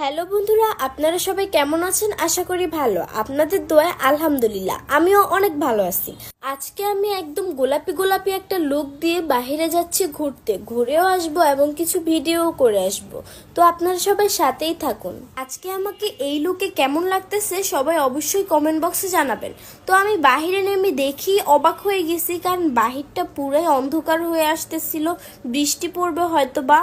Hello বন্ধুরা, আপনারা সবাই কেমন আছেন? আশা করি ভালো। আপনাদের দোয়ায় আলহামদুলিল্লাহ আমিও অনেক ভালো আছি। আজকে আমি একদম গোলাপি গোলাপি একটা লুক দিয়ে বাইরে যাচ্ছি ঘুরতে, ঘুরেও আসবো এবং কিছু ভিডিও করে আসবো। তো আপনারা সবাই সাথেই থাকুন। আজকে আমাকে এই লুকে কেমন লাগতেছে সবাই অবশ্যই কমেন্ট বক্সে জানাবেন। তো আমি বাহিরে নেমে দেখি অবাক হয়ে গেছি, কারণ বাহিরটা পুরাই অন্ধকার হয়ে আসতেছিল, বৃষ্টি পড়বে হয়তো বা।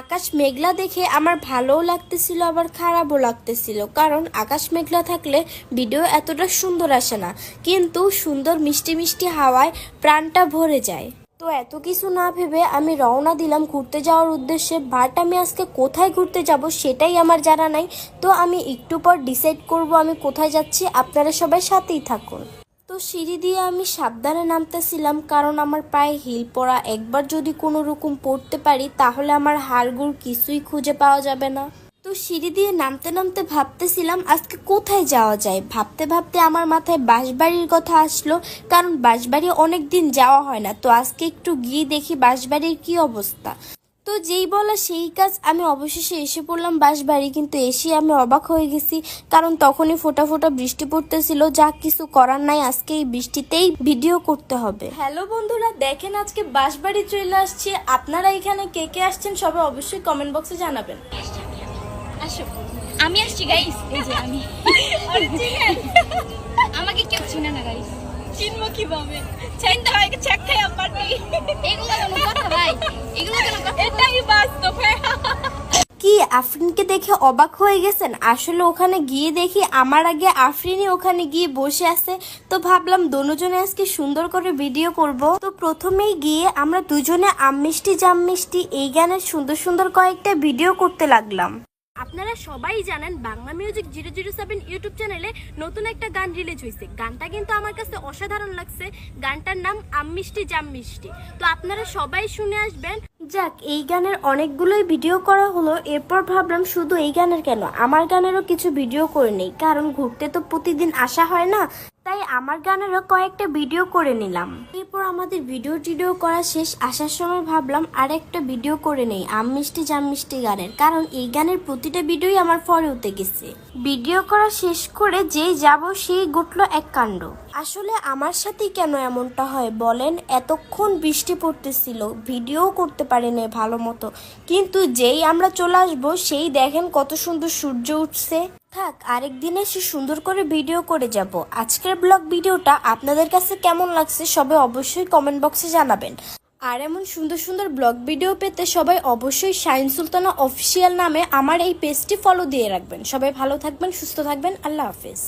আকাশ মেঘলা দেখে আমার ভালোও লাগতেছিল আবার খারাপও লাগতেছিল, কারণ আকাশ মেঘলা থাকলে ভিডিও এতটা সুন্দর আসে না, কিন্তু সুন্দর মিষ্টি মিষ্টি হাওয়ায় প্রাণটা ভরে যায়। তো এত কিছু না ভেবে আমি রওনা দিলাম ঘুরতে যাওয়ার উদ্দেশ্যে। বাট আমি আজকে কোথায় ঘুরতে যাব সেটাই আমার জানা নাই। তো আমি একটু পর ডিসাইড করব আমি কোথায় যাচ্ছি, আপনারা সবাই সাথেই থাকুন। তো সিঁড়ি দিয়ে আমি সাবধানে নামতেছিলাম, কারণ আমার পায়ে হিল পরা, একবার যদি কোনো রকম পড়তে পারি তাহলে আমার হাড়গোড় কিছুই খুঁজে পাওয়া যাবে না। তো সিঁড়ি দিয়ে নামতে নামতে ভাবতেছিলাম আজকে কোথায় যাওয়া যায়। ভাবতে ভাবতে আমার মাথায় বাঁশবাড়ির কথা আসলো, কারণ বাঁশবাড়ি অনেক দিন যাওয়া হয় না। তো আজকে একটু গিয়ে দেখি বাঁশবাড়ির কি অবস্থা। তো যেই বলা সেই কাজ, আমি অবশেষে এসে পড়লাম বাঁশবাড়ি। কিন্তু এসে আমি অবাক হয়ে গেছি, কারণ তখনই ফোঁটা ফোঁটা বৃষ্টি পড়তেছিল। যা কিছু করার নাই, আজকে এই বৃষ্টিতেই ভিডিও করতে হবে। হ্যালো বন্ধুরা, দেখেন আজকে বাঁশবাড়ি চলে আসছে। আপনারা এখানে কে কে আসছেন সবাই অবশ্যই কমেন্ট বক্সে জানাবেন। আসো, আমি আসছি গাইস। এই যে আমি আমাকে কেউ চিনে না গাইস। চিনবো কিভাবে? চিনতে হয় চেক খাই পারবি। এগুলো কোনো কথা ভাই, এগুলো কোনো কথা? এটাই বাস্তব। কি আফরিনকে দেখে অবাক হয়ে গেছেন? আসলে ওখানে গিয়ে দেখি আমার আগে আফরিনই ওখানে গিয়ে বসে আছে। তো ভাবলাম দুজনে আজকে সুন্দর করে ভিডিও করব। তো প্রথমেই গিয়ে আমরা দুজনে আম মিষ্টি জাম মিষ্টি এই গানের সুন্দর সুন্দর কয়েকটা ভিডিও করতে লাগলাম। আপনারা সবাই জানেন বাংলা মিউজিক 007 ইউটিউব চ্যানেলে নতুন একটা গান রিলিজ হয়েছে। গানটা কিন্তু আমার কাছে অসাধারণ লাগছে। গানটার নাম আম মিষ্টি জাম মিষ্টি। তো আপনারা সবাই শুনে আসবেন। যাক, এই গানের অনেকগুলোই ভিডিও করা হলো। এরপর ভাবলাম শুধু এই গানের কেন, আমার গানেরও কিছু ভিডিও করে নেই, কারণ ঘুরতে তো প্রতিদিন আসা হয় না, তাই আমার গানেরও কয়েকটা ভিডিও করে নিলাম। এরপর আমাদের ভিডিও করা শেষ। আসার সময় ভাবলাম আরেকটা ভিডিও করে নেই আম মিষ্টি জাম মিষ্টি গানের, কারণ এই গানের প্রতিটা ভিডিওই আমার ফরে উঠে গেছে। ভিডিও করা শেষ করে যেই যাব সেই ঘটলো এক কাণ্ড। আসলে আমার সাথেই কেন এমনটা হয় বলেন? এতক্ষণ বৃষ্টি পড়তেছিল, ভিডিও করতে পারিনি ভালো মতো, কিন্তু যেই আমরা চলে আসবো সেই দেখেন কত সুন্দর সূর্য উঠছে। থাক, আরেকদিন এসে সুন্দর করে ভিডিও করে যাব। আজকের ব্লগ ভিডিওটা আপনাদের কাছে কেমন লাগছে সবাই অবশ্যই কমেন্ট বক্সে জানাবেন। আর এমন সুন্দর সুন্দর ব্লগ ভিডিও পেতে সবাই অবশ্যই শাইন সুলতানা অফিসিয়াল নামে আমার এই পেজটি ফলো দিয়ে রাখবেন। সবাই ভালো থাকবেন, সুস্থ থাকবেন। আল্লাহ হাফেজ।